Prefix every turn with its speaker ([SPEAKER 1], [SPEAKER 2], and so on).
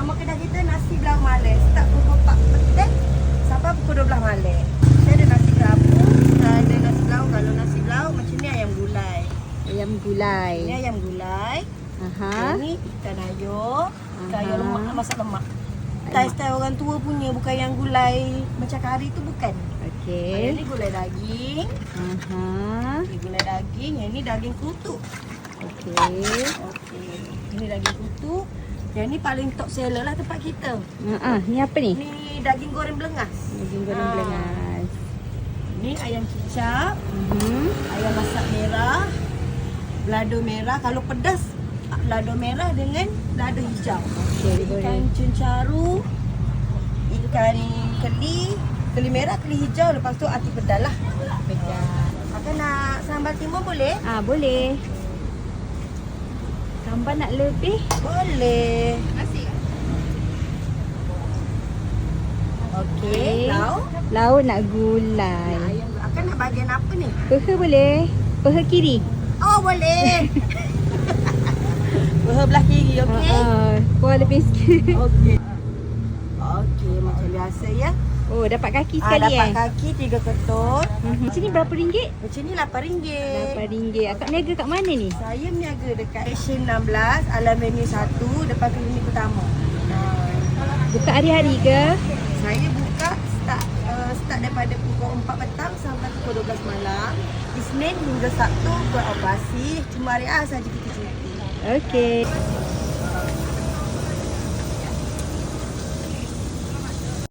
[SPEAKER 1] Nama kedai kita nasi belau Malay. Start pukul 4 petang sampai pukul 12 malam. Saya ada nasi gabung, saya ada nasi belau. Kalau nasi belau macam ni ayam gulai.
[SPEAKER 2] Ayam gulai.
[SPEAKER 1] Ini ayam gulai.
[SPEAKER 2] Aha.
[SPEAKER 1] Ini ikan ayo. Ikan ayo
[SPEAKER 2] Aha.
[SPEAKER 1] lemak, masak lemak. Style-style orang tua punya, bukan yang gulai macam kari tu bukan.
[SPEAKER 2] Okey.
[SPEAKER 1] Ini gulai daging.
[SPEAKER 2] Aha.
[SPEAKER 1] Ini gulai daging, yang ni daging kutu.
[SPEAKER 2] Okey.
[SPEAKER 1] Okey. Ini daging kutu. Yang ni paling top seller lah tempat kita.
[SPEAKER 2] Ni apa ni?
[SPEAKER 1] Ni daging goreng belengas.
[SPEAKER 2] Daging goreng
[SPEAKER 1] Ah.
[SPEAKER 2] belengas.
[SPEAKER 1] Ni ayam kicap, ayam masak merah, belado merah. Kalau pedas, belado merah dengan belado hijau.
[SPEAKER 2] Okey,
[SPEAKER 1] Ikan cencaru, ikan keli merah, keli hijau. Lepas tu ati pedal lah.
[SPEAKER 2] Pedas.
[SPEAKER 1] Kakak nak sambal timun boleh?
[SPEAKER 2] Boleh. Sambal nak lebih?
[SPEAKER 1] Boleh. Okey, lauk.
[SPEAKER 2] Lauk nak gulai.
[SPEAKER 1] Ayam, akak nak bahagian apa ni?
[SPEAKER 2] Peha boleh? Peha kiri?
[SPEAKER 1] Oh, boleh. Belah kiri, okey?
[SPEAKER 2] Kuah lebih sikit.
[SPEAKER 1] Okey. Okey, macam biasa ya.
[SPEAKER 2] Oh, dapat kaki sekali
[SPEAKER 1] Dapat kaki 3 ketut.
[SPEAKER 2] Macam ni berapa ringgit?
[SPEAKER 1] Macam ni RM8.
[SPEAKER 2] RM8. Akak niaga kat mana ni?
[SPEAKER 1] Saya berniaga dekat Action 16, Alam Venue 1, depan klinik utama.
[SPEAKER 2] Buka hari-hari ke?
[SPEAKER 1] Saya buka start daripada pukul 4 petang sampai pukul 12 malam. Isnin hingga Sabtu beroperasi. Cuma hari saja kita cuti.
[SPEAKER 2] Okey.